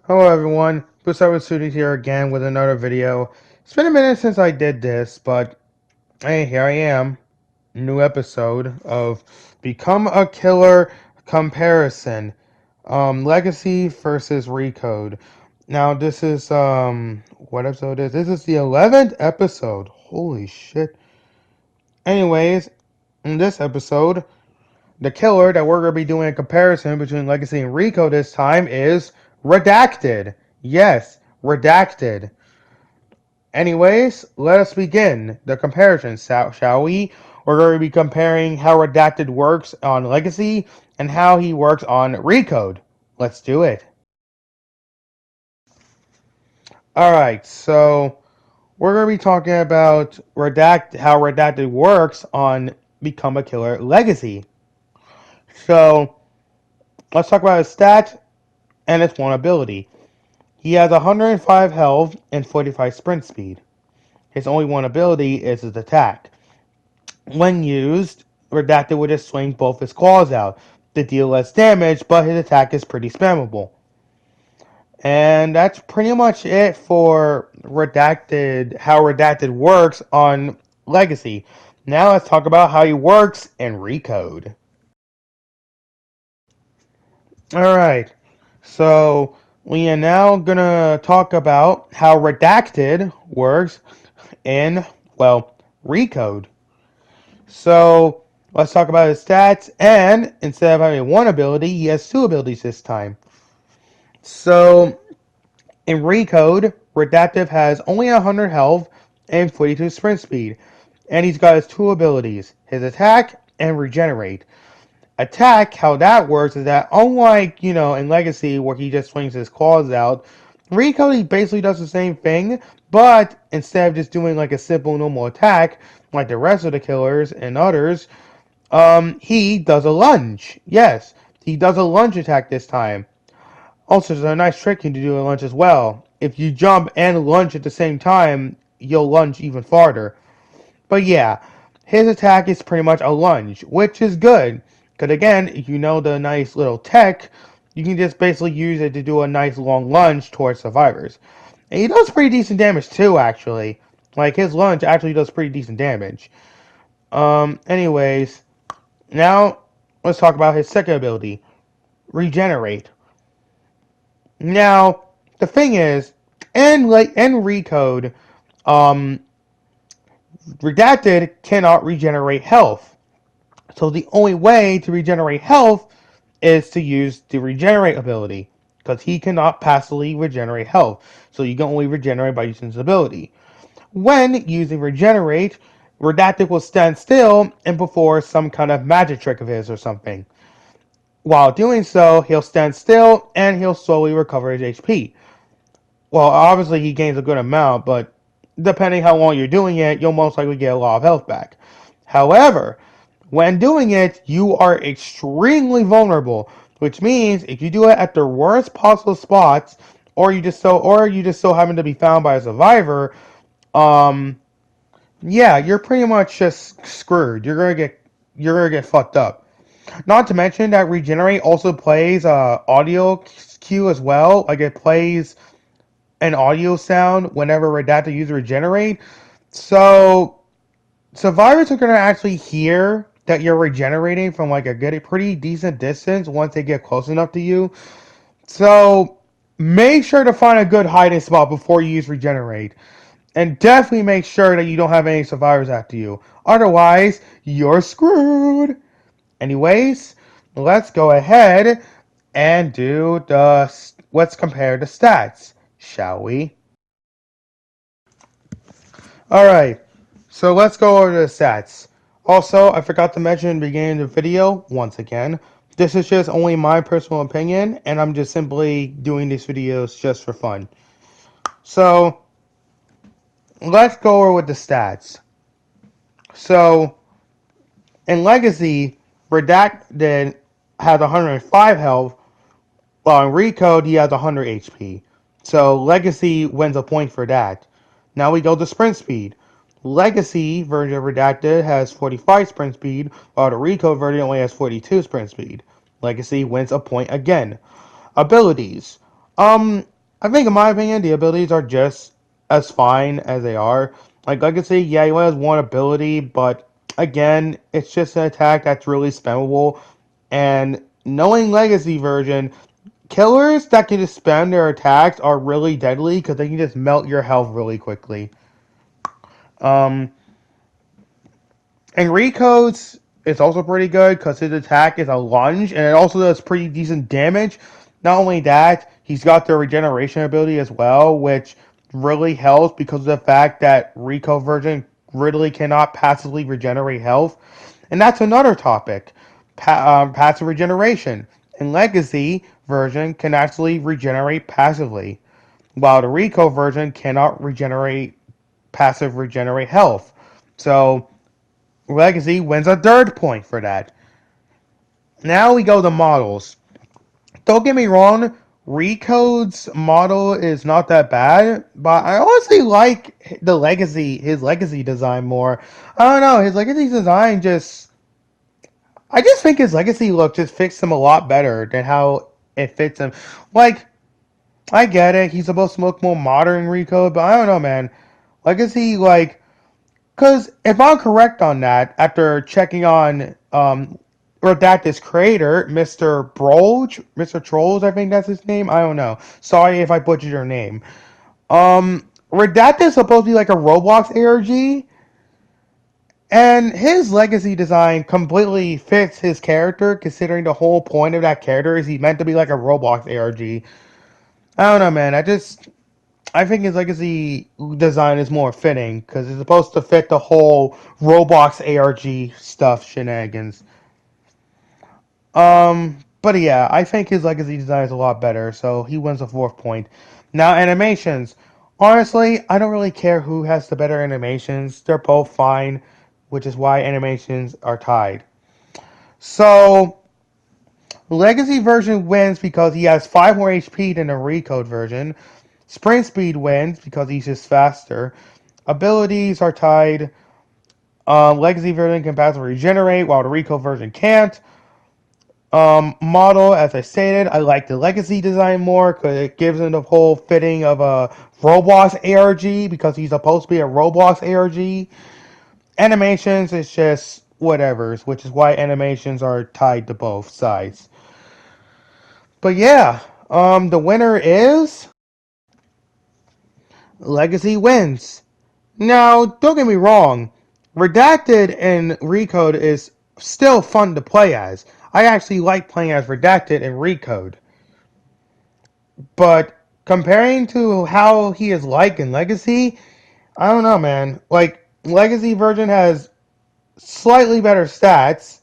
Hello everyone, Studios here again with another video. It's been a minute since I did this, but hey, here I am. New episode of Become a Killer Comparison. Legacy versus Recode. Now this is what episode is this? This is the 11th episode. Holy shit. Anyways, in this episode, the killer that we're going to be doing a comparison between Legacy and Rico this time is Redacted. Yes, Redacted. Anyways, let us begin the comparison, shall we? We're going to be comparing how Redacted works on Legacy and how he works on Recode. Let's do it. Alright, so we're going to be talking about how Redacted works on Become a Killer Legacy. So, let's talk about his stats and its one ability. He has 105 health and 45 sprint speed. His only one ability is his attack. When used, Redacted will just swing both his claws out to deal less damage, but his attack is pretty spammable. And that's pretty much it for Redacted, how Redacted works on Legacy. Now let's talk about how he works in Recode. Alright, so we are now gonna talk about how Redacted works in, well, Recode. So let's talk about his stats, and instead of having one ability, he has two abilities this time. So in Recode, Redactive has only 100 health and 42 sprint speed, and he's got his two abilities, his attack and regenerate. Attack, how that works is that unlike, in Legacy where he just swings his claws out, Recode he basically does the same thing, but instead of just doing like a simple normal attack, like the rest of the killers and others, he does a lunge. Yes, he does a lunge attack this time. Also, there's a nice trick to do a lunge as well. If you jump and lunge at the same time, you'll lunge even farther. But yeah, his attack is pretty much a lunge, which is good. Because again, if you know the nice little tech, you can just basically use it to do a nice long lunge towards survivors. And he does pretty decent damage too, actually. Like, his lunge actually does pretty decent damage. Anyways, now let's talk about his second ability, Regenerate. Now, the thing is, in Recode, Redacted cannot regenerate health. So the only way to regenerate health is to use the regenerate ability, because he cannot passively regenerate health. So you can only regenerate by using his ability. When using regenerate, Redacted will stand still and perform some kind of magic trick of his or something. While doing so, he'll stand still and he'll slowly recover his HP. Well, obviously he gains a good amount, but depending how long you're doing it, you'll most likely get a lot of health back. However, when doing it, you are extremely vulnerable, which means if you do it at the worst possible spots, or you just so happen to be found by a survivor, yeah, you're pretty much just screwed. You're gonna get fucked up. Not to mention that Regenerate also plays audio cue as well. Like it plays an audio sound whenever Redacted uses Regenerate. So survivors are gonna actually hear that you're regenerating from like a pretty decent distance once they get close enough to you. So make sure to find a good hiding spot before you use Regenerate. And definitely make sure that you don't have any survivors after you. Otherwise, you're screwed. Anyways, let's go ahead and let's compare the stats, shall we? Alright, so let's go over the stats. Also, I forgot to mention in the beginning of the video, once again, this is just only my personal opinion, and I'm just simply doing these videos just for fun. So, let's go over with the stats. So, in Legacy, Redacted has 105 health, while in Recode he has 100 HP. So Legacy wins a point for that. Now we go to sprint speed. Legacy version of Redacted has 45 sprint speed, while the Recode version only has 42 sprint speed. Legacy wins a point again. Abilities. I think, in my opinion, the abilities are just as fine as they are. Like Legacy, yeah, he only has one ability, but again, it's just an attack that's really spammable. And knowing Legacy version, killers that can just spam their attacks are really deadly because they can just melt your health really quickly. Um, and Recode's is also pretty good because his attack is a lunge and it also does pretty decent damage. Not only that, he's got the regeneration ability as well, which really helps because of the fact that Recode version really cannot passively regenerate health. And that's another topic, passive regeneration. In Legacy version can actually regenerate passively, while the Recode version cannot regenerate health. So Legacy wins a third point for that. Now we go to models. Don't get me wrong, Recode's model is not that bad, but I honestly like his legacy design more. I don't know, his legacy design I just think his legacy look just fits him a lot better than how it fits him. Like, I get it, he's supposed to look more modern Recode, but I don't know, man. Legacy, like, because if I'm correct on that, after checking on Redacted's creator, Mr. Trolls, I think that's his name. I don't know. Sorry if I butchered your name. Redacted is supposed to be like a Roblox ARG, and his legacy design completely fits his character, considering the whole point of that character is he's meant to be like a Roblox ARG. I don't know, man. I think his legacy design is more fitting because it's supposed to fit the whole Roblox ARG stuff shenanigans. But yeah, I think his legacy design is a lot better, so he wins the fourth point. Now, animations. Honestly, I don't really care who has the better animations. They're both fine, which is why animations are tied. So, Legacy version wins because he has 5 more HP than the Recode version. Sprint speed wins because he's just faster. Abilities are tied. Legacy version can passively regenerate, while the Recode version can't. Model, as I stated, I like the legacy design more because it gives him the whole fitting of a Roblox ARG because he's supposed to be a Roblox ARG. Animations is just whatever's, which is why animations are tied to both sides. But yeah, the winner is Legacy wins. Now, don't get me wrong, Redacted and Recode is still fun to play as. I actually like playing as Redacted and Recode. But comparing to how he is like in Legacy, I don't know, man. Like, Legacy version has slightly better stats.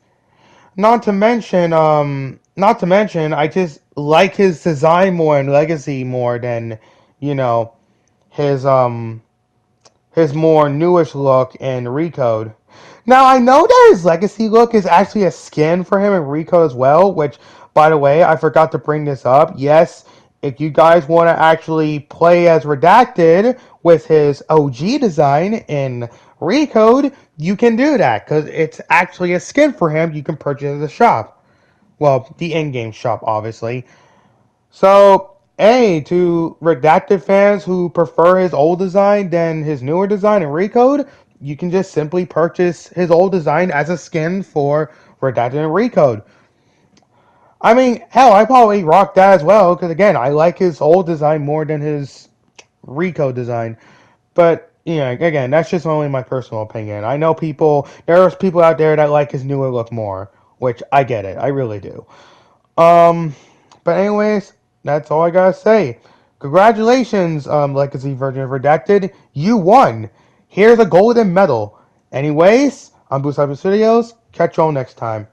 Not to mention, I just like his design more in Legacy more than, you know, his his more newish look in Recode. Now I know that his legacy look is actually a skin for him in Recode as well, which by the way, I forgot to bring this up. Yes, if you guys want to actually play as Redacted with his OG design in Recode, you can do that because it's actually a skin for him you can purchase at the shop. Well, the in-game shop, obviously. So, A, to Redacted fans who prefer his old design than his newer design in Recode, you can just simply purchase his old design as a skin for Redacted and Recode. I mean, hell, I probably rock that as well, because again, I like his old design more than his Recode design. But, again, that's just only my personal opinion. I know there's people out there that like his newer look more, which I get it, I really do. Um, but anyways, that's all I gotta say. Congratulations, Legacy Virgin Redacted. You won. Here's a golden medal. Anyways, I'm Boost Studios. Catch y'all next time.